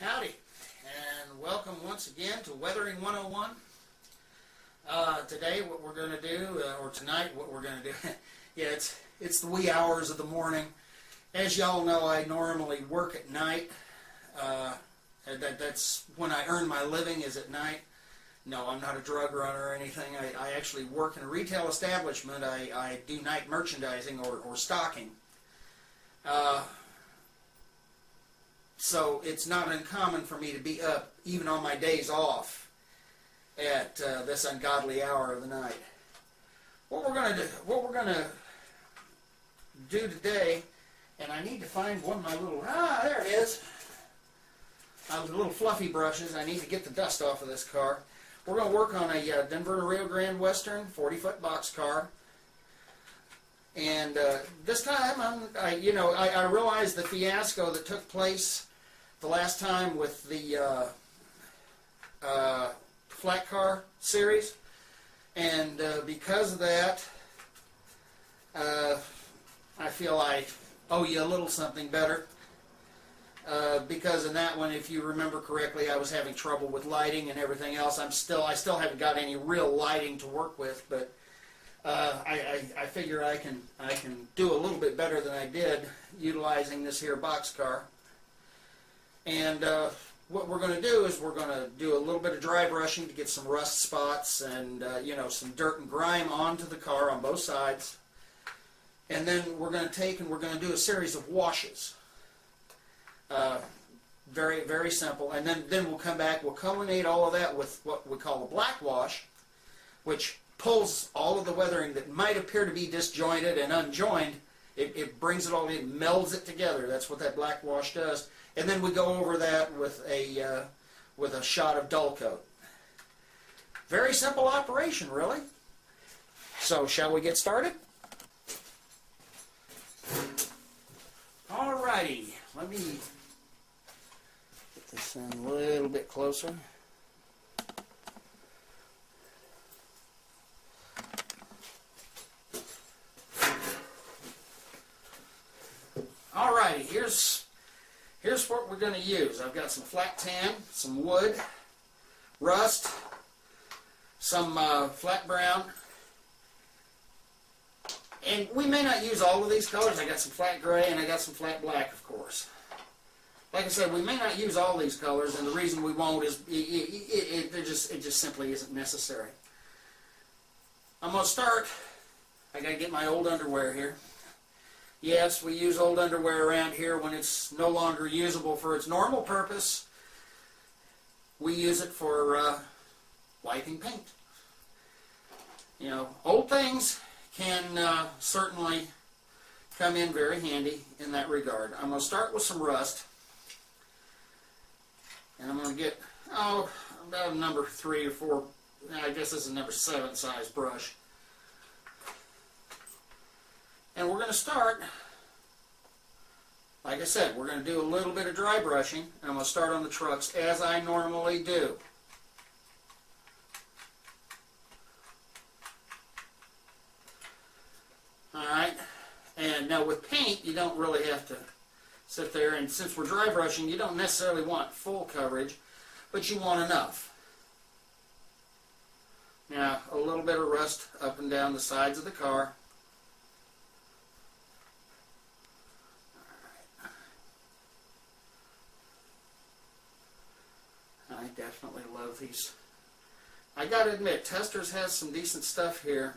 Howdy, and welcome once again to Weathering 101. Today what we're going to do, or tonight what we're going to do, yeah, it's the wee hours of the morning. As y'all know, I normally work at night. That's when I earn my living, is at night. No, I'm not a drug runner or anything. I actually work in a retail establishment. I do night merchandising or stocking. So it's not uncommon for me to be up, even on my days off, at this ungodly hour of the night. What we're going to do today, and I need to find one of my little, there it is, my little fluffy brushes. I need to get the dust off of this car. We're going to work on a Denver to Rio Grande Western 40-foot boxcar. And this time, I realized the fiasco that took place the last time with the flat car series, and because of that, I feel I owe you a little something better. Because in that one, if you remember correctly, I was having trouble with lighting and everything else. I still haven't got any real lighting to work with, but I figure I can do a little bit better than I did utilizing this here boxcar. And what we're going to do is we're going to do a little bit of dry brushing to get some rust spots and some dirt and grime onto the car on both sides. And then we're going to take and we're going to do a series of washes. Very, very simple. And then we'll come back, we'll culminate all of that with what we call a black wash, which pulls all of the weathering that might appear to be disjointed and unjoined. It brings it all in, melds it together. That's what that black wash does. And then we go over that with a shot of dull coat. Very simple operation, really. So shall we get started? Alrighty, let me get this in a little bit closer. Alrighty, here's what we're going to use. I've got some flat tan, some wood, rust, some flat brown, and we may not use all of these colors. I got some flat gray and I got some flat black, of course. Like I said, we may not use all these colors, and the reason we won't is it just simply isn't necessary. I'm going to start. I got to get my old underwear here. Yes, we use old underwear around here when it's no longer usable for its normal purpose. We use it for wiping paint. You know, old things can certainly come in very handy in that regard. I'm going to start with some rust. And I'm going to get, about a number 3 or 4, I guess this is a number 7 size brush. And we're going to start, like I said, we're going to do a little bit of dry brushing, and I'm going to start on the trucks as I normally do. Alright, and now with paint, you don't really have to sit there, and since we're dry brushing, you don't necessarily want full coverage, but you want enough. Now, a little bit of rust up and down the sides of the car. I definitely love these. I gotta admit, Testors has some decent stuff here.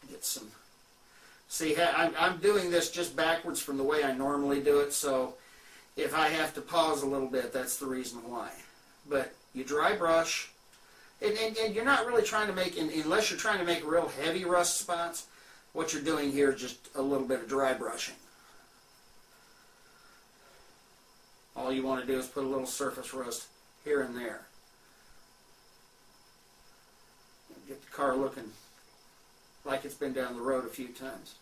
Get some. See, I'm doing this just backwards from the way I normally do it, so if I have to pause a little bit, that's the reason why. But you dry brush, and you're not really trying to make, unless you're trying to make real heavy rust spots, what you're doing here is just a little bit of dry brushing. All you want to do is put a little surface rust here and there. Get the car looking like it's been down the road a few times.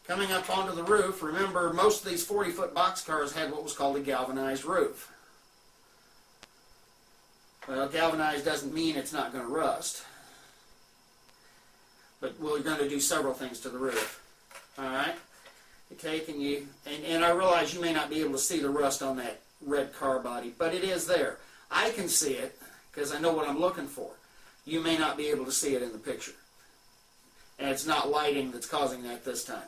Coming up onto the roof, remember most of these 40-foot boxcars had what was called a galvanized roof. Well, galvanized doesn't mean it's not going to rust. but we're going to do several things to the roof. All right? You take and you, and I realize you may not be able to see the rust on that red car body, but it is there. I can see it because I know what I'm looking for. You may not be able to see it in the picture. And it's not lighting that's causing that this time.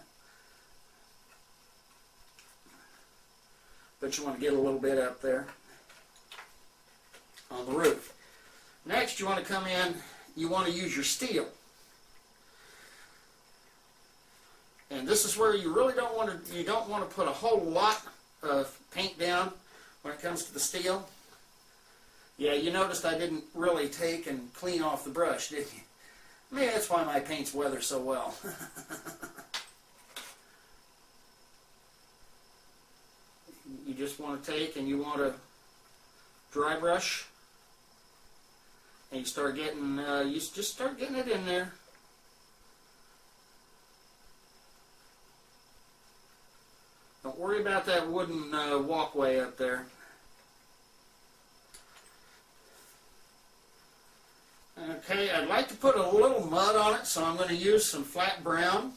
But you want to get a little bit up there on the roof. Next, you want to come in, you want to use your steel. And this is where you really don't want to put a whole lot of paint down when it comes to the steel. Yeah, you noticed I didn't really take and clean off the brush, did you? Maybe that's why my paints weather so well. You just want to take and you want to dry brush, and you start getting, you just start getting it in there. Don't worry about that wooden walkway up there. Okay, I'd like to put a little mud on it, so I'm going to use some flat brown.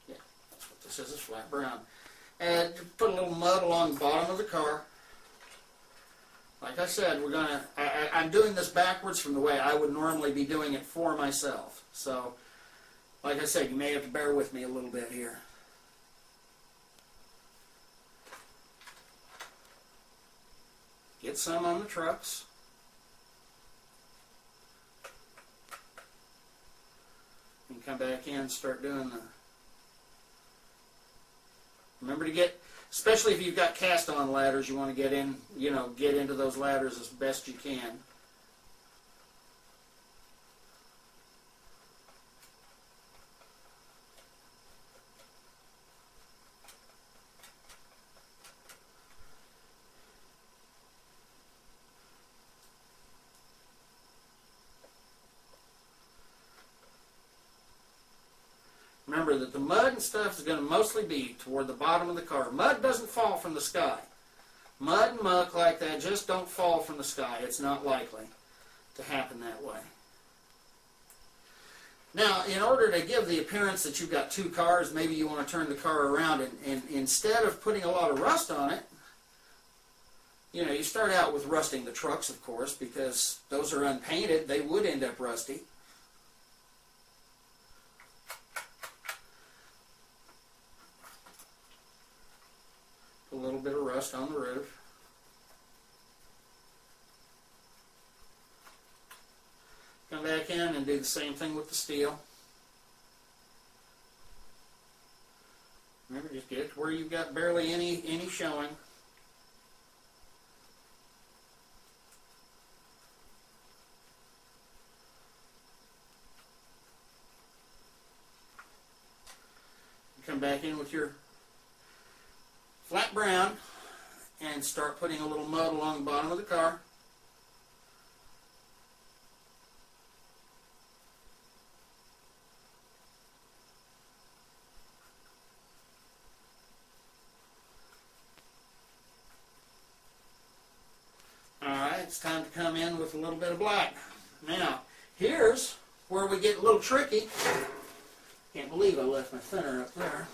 Yeah, that's what this is flat brown. And put a little mud along the bottom of the car. Like I said, we're going to, I'm doing this backwards from the way I would normally be doing it for myself. So, like I said, you may have to bear with me a little bit here. Get some on the trucks. And come back in and start doing the... Remember to get, especially if you've got cast-on ladders, you want to get in, get into those ladders as best you can. Remember that the mud and stuff is going to mostly be toward the bottom of the car. Mud doesn't fall from the sky. Mud and muck like that just don't fall from the sky. It's not likely to happen that way. Now, in order to give the appearance that you've got two cars, maybe you want to turn the car around and instead of putting a lot of rust on it, you start out with rusting the trucks, of course, because those are unpainted. They would end up rusty. A little bit of rust on the roof. Come back in and do the same thing with the steel. Remember, just get it to where you've got barely any showing. Come back in with your flat brown and start putting a little mud along the bottom of the car. Alright, it's time to come in with a little bit of black. Now, here's where we get a little tricky. Can't believe I left my thinner up there.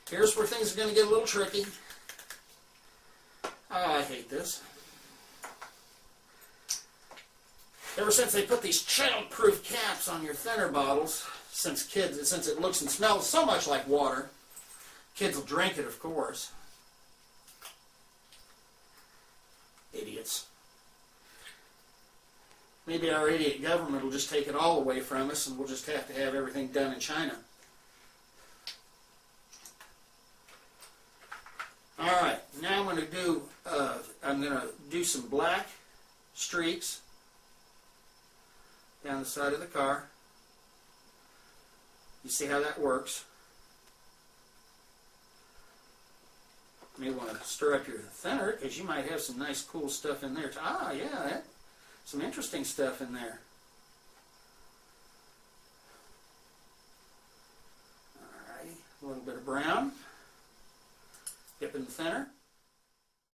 Here's where things are going to get a little tricky. Oh, I hate this. Ever since they put these child-proof caps on your thinner bottles, since it looks and smells so much like water, kids will drink it, of course. Idiots. Maybe our idiot government will just take it all away from us and we'll just have to have everything done in China. Alright, now I'm going to do some black streaks down the side of the car. You see how that works? You may want to stir up your thinner because you might have some nice cool stuff in there. Ah, yeah, some interesting stuff in there. Alrighty, a little bit of brown. Dip in the thinner.